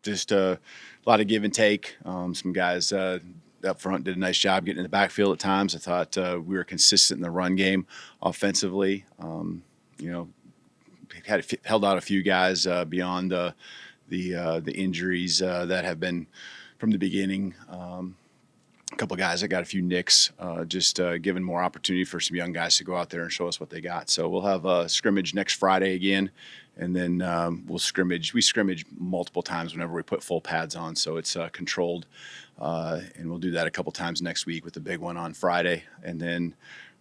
just a lot of give and take. Some guys up front did a nice job getting in the backfield at times. I thought we were consistent in the run game offensively. You know, held out a few guys beyond the injuries that have been from the beginning. A couple of guys that got a few nicks, just giving more opportunity for some young guys to go out there and show us what they got. So we'll have a scrimmage next Friday again, and then we'll scrimmage. We scrimmage multiple times whenever we put full pads on, so it's controlled, and we'll do that a couple times next week with the big one on Friday, and then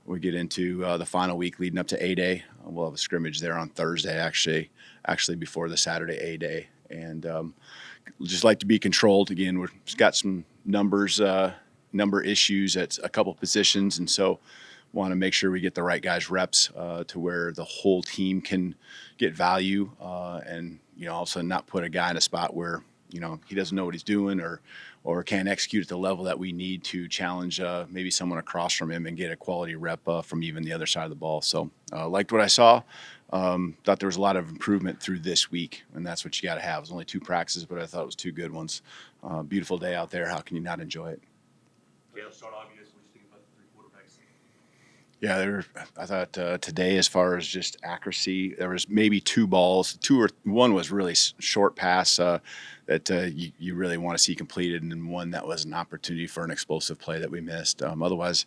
we get into the final week leading up to A-Day. We'll have a scrimmage there on Thursday, actually before the Saturday A-Day, and just like to be controlled. Again, we've got some number issues at a couple positions, and so want to make sure we get the right guys reps to where the whole team can get value, and also not put a guy in a spot where he doesn't know what he's doing or can't execute at the level that we need to challenge maybe someone across from him and get a quality rep from even the other side of the ball. So liked what I saw. Thought there was a lot of improvement through this week, and that's what you got to have. It was only 2 practices, but I thought it was 2 good ones. Beautiful day out there. How can you not enjoy it? Kalen, start off, you guys, what do you think about the 3 quarterbacks? Yeah, I thought today, as far as just accuracy, there was maybe 2 balls. One was really short pass that you really want to see completed, and then one that was an opportunity for an explosive play that we missed. Otherwise,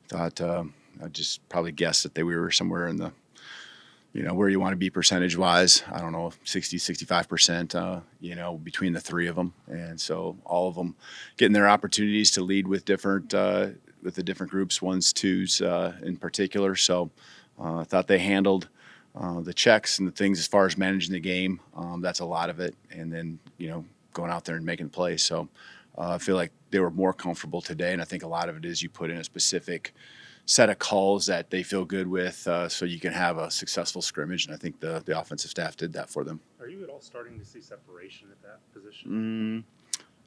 thought I just probably guessed that we were somewhere in the where you want to be percentage-wise. I don't know, 65%, between the 3 of them. And so all of them getting their opportunities to lead with with the different groups, 1s, 2s in particular. So I thought they handled the checks and the things as far as managing the game. That's a lot of it. And then, going out there and making plays. So I feel like they were more comfortable today. And I think a lot of it is you put in a specific set of calls that they feel good with, so you can have a successful scrimmage, and I think the offensive staff did that for them. Are you at all starting to see separation at that position?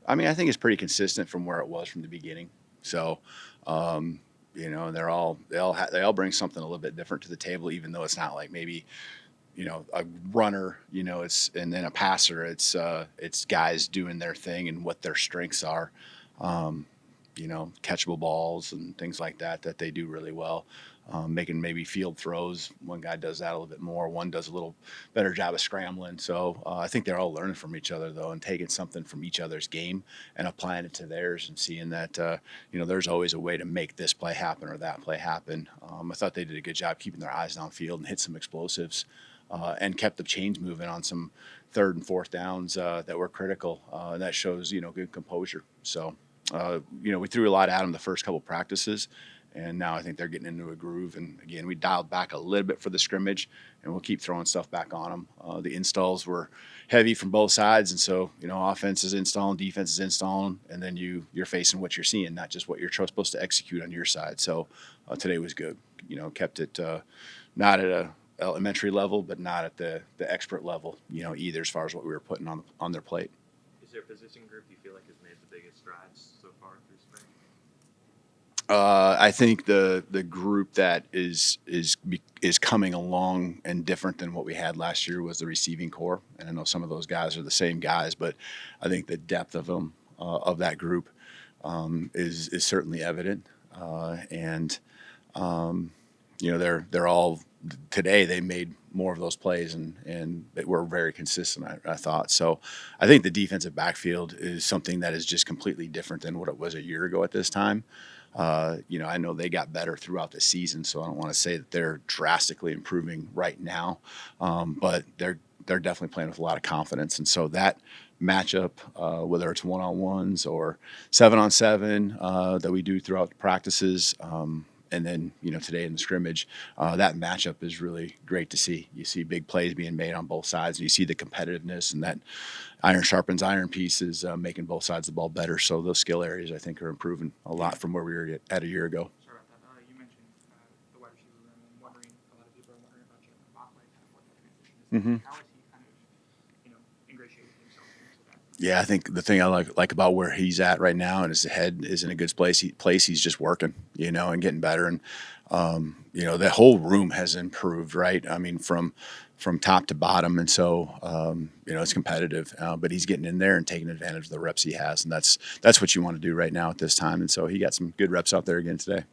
I mean, I think it's pretty consistent from where it was from the beginning. So, they all bring something a little bit different to the table, even though it's not like maybe a runner, and then a passer. It's guys doing their thing and what their strengths are. Catchable balls and things like that they do really well. Making maybe field throws. One guy does that a little bit more. One does a little better job of scrambling. So I think they're all learning from each other, though, and taking something from each other's game and applying it to theirs and seeing that, there's always a way to make this play happen or that play happen. I thought they did a good job keeping their eyes downfield and hit some explosives and kept the chains moving on some 3rd and 4th downs that were critical. And that shows, good composure. So, we threw a lot at them the first couple practices, and now I think they're getting into a groove. And again, we dialed back a little bit for the scrimmage, and we'll keep throwing stuff back on them. The installs were heavy from both sides, and so offense is installing, defense is installing, and then you're facing what you're seeing, not just what you're supposed to execute on your side. So today was good. Kept it not at a elementary level, but not at the expert level, either, as far as what we were putting on their plate. Is there a position group you feel like has made the biggest strides so far through spring? I think the group that is coming along and different than what we had last year was the receiving core. And I know some of those guys are the same guys, but I think the depth of them of that group is certainly evident. They're all today. They made more of those plays and they were very consistent. I thought so. I think the defensive backfield is something that is just completely different than what it was a year ago at this time. I know they got better throughout the season, so I don't want to say that they're drastically improving right now, but they're definitely playing with a lot of confidence. And so that matchup, whether it's 1-on-1s or 7-on-7 that we do throughout the practices, and then today in the scrimmage, that matchup is really great to see. You see big plays being made on both sides, and you see the competitiveness and that iron sharpens iron pieces, making both sides of the ball better. So those skill areas, I think, are improving a lot from where we were at a year ago. Sorry about that. You mentioned the wide receiver room, and wondering, a lot of people are wondering about Bamatime, kind of what the transition is. Mm-hmm. How has he kind of, ingratiated himself into that? Yeah, I think the thing I like about where he's at right now and his head is in a good place. He's just working, and getting better. And that whole room has improved, right? I mean, from top to bottom, and so it's competitive. But he's getting in there and taking advantage of the reps he has, and that's what you want to do right now at this time. And so he got some good reps out there again today.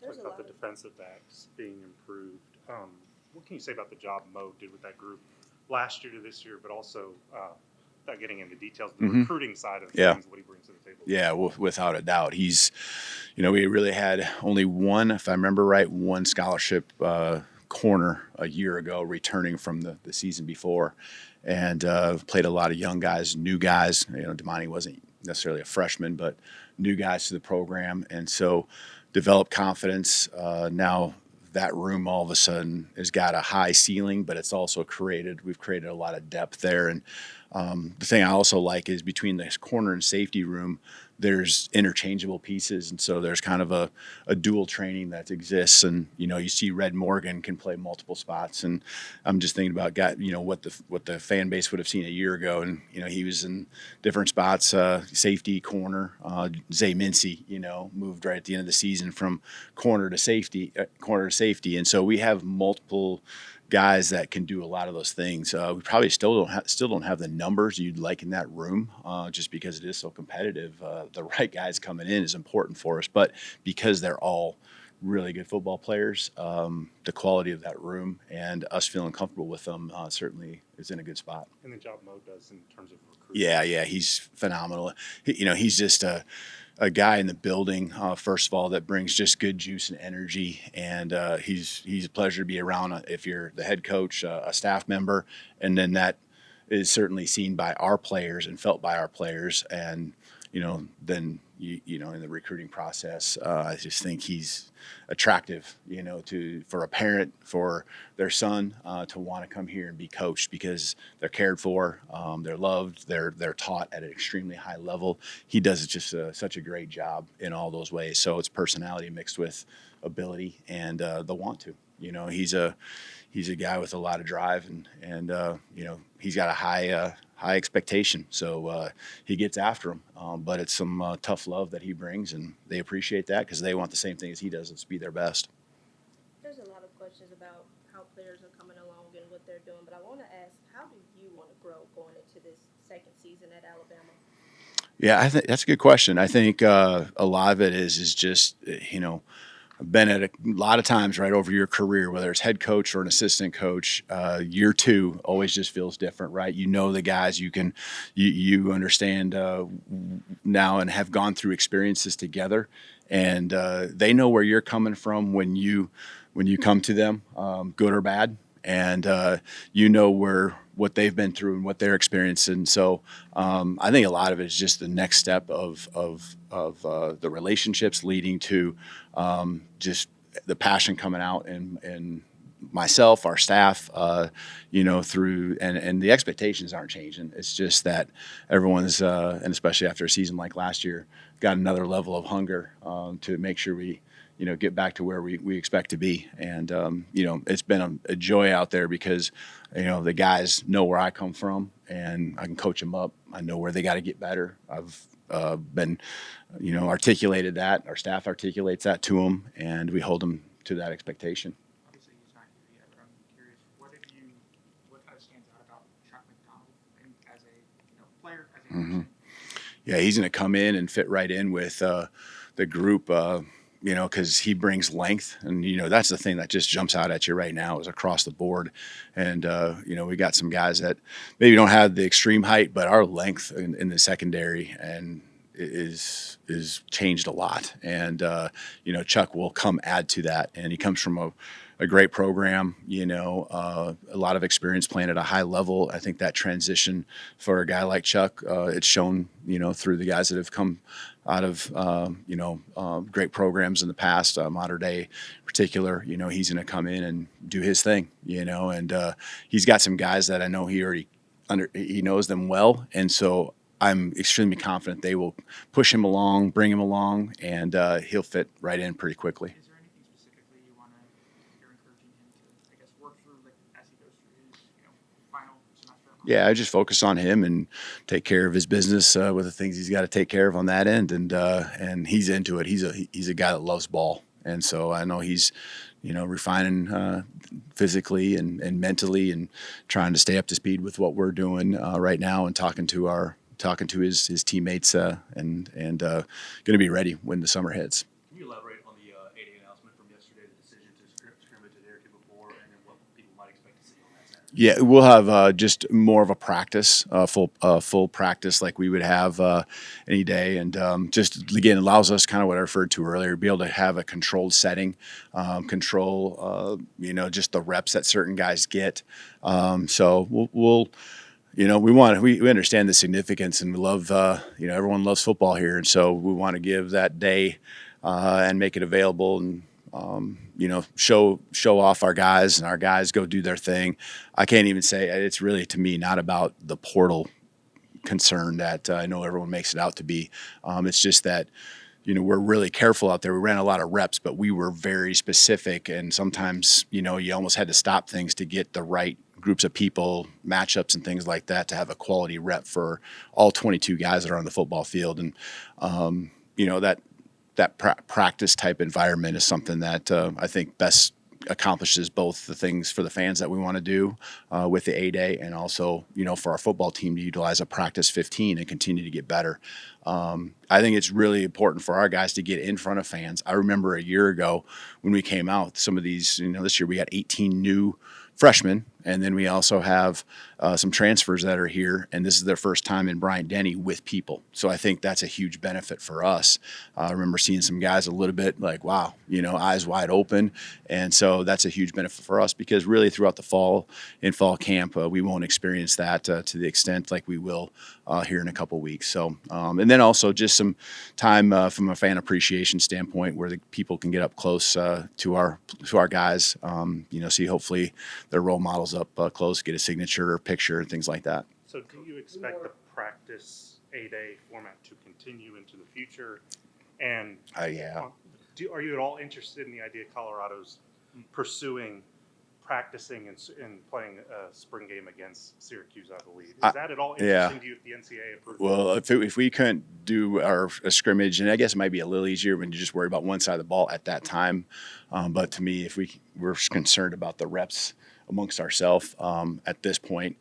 Talk about the defensive backs being improved. What can you say about the job Mo did with that group last year to this year, but also without getting into details, the recruiting side of things, what he brings to the table? Yeah, without a doubt. We really had only one, if I remember right, one scholarship corner a year ago returning from the season before, and played a lot of young guys, new guys. Damani wasn't necessarily a freshman, but new guys to the program, and so developed confidence. Now that room all of a sudden has got a high ceiling, but we've created a lot of depth there. And the thing I also like is between the corner and safety room, there's interchangeable pieces. And so there's kind of a dual training that exists. And, you see Red Morgan can play multiple spots. And I'm just thinking about what the fan base would have seen a year ago. And, he was in different spots, safety, corner. Zay Mincy, moved right at the end of the season from corner to safety. And so we have multiple guys that can do a lot of those things. We probably still don't have the numbers you'd like in that room, just because it is so competitive. The right guys coming in is important for us, but because they're all really good football players, the quality of that room and us feeling comfortable with them certainly is in a good spot. And the job Mo does in terms of recruiting. Yeah, he's phenomenal. He's just a guy in the building, first of all, that brings just good juice and energy, and he's a pleasure to be around if you're the head coach, a staff member, and then that is certainly seen by our players and felt by our players, and then in the recruiting process, I just think he's attractive, for a parent, for their son to want to come here and be coached because they're cared for, they're loved, they're taught at an extremely high level. He does just such a great job in all those ways. So it's personality mixed with ability and the want to. He's a guy with a lot of drive, and he's got a high expectation. So he gets after them, but it's some tough love that he brings, and they appreciate that because they want the same thing as he does, it's to be their best. There's a lot of questions about how players are coming along and what they're doing, but I want to ask, how do you want to grow going into this second season at Alabama? Yeah, I think that's a good question. I think a lot of it is just I've been at a lot of times right over your career, whether it's head coach or an assistant coach. Year two always just feels different, right? The guys, you understand now and have gone through experiences together, and they know where you're coming from when you come to them, good or bad, and what they've been through and what they're experiencing. So I think a lot of it is just the next step of the relationships leading to just the passion coming out and myself, our staff, through and the expectations aren't changing. It's just that everyone's and especially after a season like last year, got another level of hunger to make sure we get back to where we expect to be. And, it's been a joy out there because, the guys know where I come from and I can coach them up. I know where they got to get better. I've been, articulated that. Our staff articulates that to them, and we hold them to that expectation. Obviously, he's not here yet, but I'm curious, what kind of stands out about Chuck McDonald and as a player, as a person? Yeah, he's going to come in and fit right in with the group. Because he brings length, and that's the thing that just jumps out at you right now is across the board. And we got some guys that maybe don't have the extreme height, but our length in the secondary and is changed a lot. And Chuck will come add to that, and he comes from a great program. A lot of experience playing at a high level. I think that transition for a guy like Chuck, it's shown through the guys that have come out of great programs in the past, Modern Day in particular. He's going to come in and do his thing. And he's got some guys that I know he knows them well, and so I'm extremely confident they will push him along, bring him along, and he'll fit right in pretty quickly. Is there anything specifically you're encouraging him to, I guess, work through, like as he goes through his final semester at Yeah, I just focus on him and take care of his business with the things he's got to take care of on that end, and he's into it. He's a guy that loves ball, and so I know he's refining physically and mentally and trying to stay up to speed with what we're doing right now and talking to his teammates and going to be ready when the summer hits. Can you elaborate on the 8A announcement from yesterday, the decision to scrimmage at Area DeBoer, and then what people might expect to see on that Saturday? Yeah, we'll have just more of a practice, full practice like we would have any day, and just again allows us kind of what I referred to earlier, be able to have a controlled setting, control just the reps that certain guys get. So we'll we understand the significance, and we love everyone loves football here, and so we want to give that day and make it available and show off our guys, and our guys go do their thing. I can't even say it's really, to me, not about the portal concern that I know everyone makes it out to be. It's just that we're really careful out there. We ran a lot of reps, but we were very specific, and sometimes you almost had to stop things to get the right groups of people, matchups, and things like that to have a quality rep for all 22 guys that are on the football field. And that practice type environment is something that I think best accomplishes both the things for the fans that we want to do with the A-Day, and also for our football team to utilize a practice 15 and continue to get better. I think it's really important for our guys to get in front of fans. I remember a year ago when we came out, some of these, this year we got 18 new freshmen, and then we also have some transfers that are here, and this is their first time in Bryant-Denny with people. So I think that's a huge benefit for us. I remember seeing some guys a little bit like, wow, eyes wide open, and so that's a huge benefit for us, because really throughout the fall camp, we won't experience that to the extent like we will here in a couple weeks. So and then also just some time from a fan appreciation standpoint where the people can get up close to our guys, see hopefully their role models up close, get a signature or picture and things like that. So do you expect the practice 8A format to continue into the future? And Yeah. Are you at all interested in the idea of Colorado's pursuing practicing and playing a spring game against Syracuse, I believe? Is that at all interesting to you if the NCAA approves? Well, if we couldn't do a scrimmage, and I guess it might be a little easier when you just worry about one side of the ball at that time. But to me, if we're concerned about the reps amongst ourselves at this point,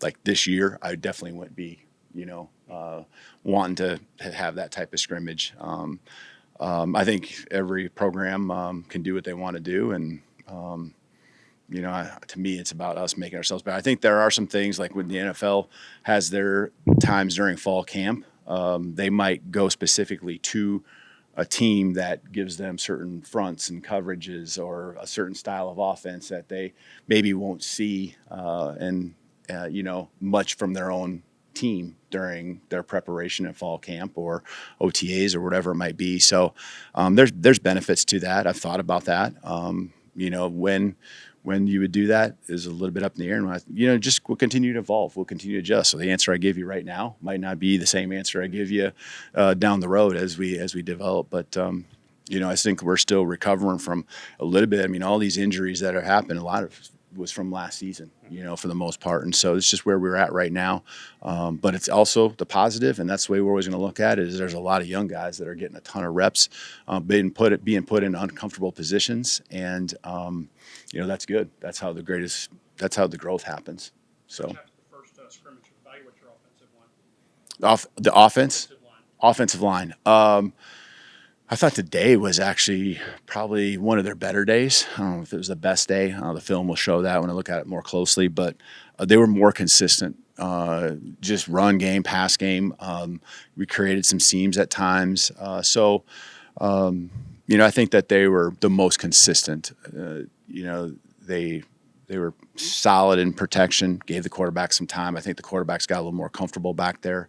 like this year, I definitely wouldn't be, wanting to have that type of scrimmage. I think every program can do what they want to do, and to me, it's about us making ourselves better. I think there are some things like when the NFL has their times during fall camp, they might go specifically to a team that gives them certain fronts and coverages or a certain style of offense that they maybe won't see much from their own team during their preparation at fall camp or OTAs or whatever it might be. So there's benefits to that. I've thought about that. When you would do that is a little bit up in the air, and we'll continue to evolve. We'll continue to adjust. So the answer I give you right now might not be the same answer I give you down the road as we develop. But I think we're still recovering from a little bit. I mean, all these injuries that have happened, a lot of was from last season, for the most part. And so it's just where we're at right now. But it's also the positive, and that's the way we're always going to look at it, is there's a lot of young guys that are getting a ton of reps, being put in uncomfortable positions. And, that's good. That's how the growth happens. So After the first scrimmage, evaluate your offensive line. the offensive line. I thought today was actually probably one of their better days. I don't know if it was the best day. The film will show that when I look at it more closely, but they were more consistent. Just run game, pass game. We created some seams at times. I think that they were the most consistent. They were solid in protection, gave the quarterback some time. I think the quarterbacks got a little more comfortable back there.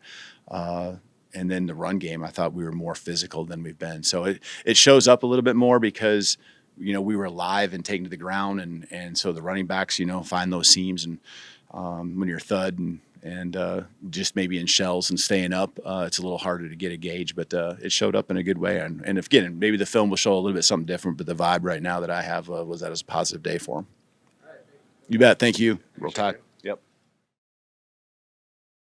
And then the run game, I thought we were more physical than we've been. So it shows up a little bit more because, we were live and taken to the ground. And so the running backs, find those seams. And when you're thud and just maybe in shells and staying up, it's a little harder to get a gauge. But it showed up in a good way. And again, maybe the film will show a little bit something different. But the vibe right now that I have was that it was a positive day for them. You bet. Thank you. Roll Tide.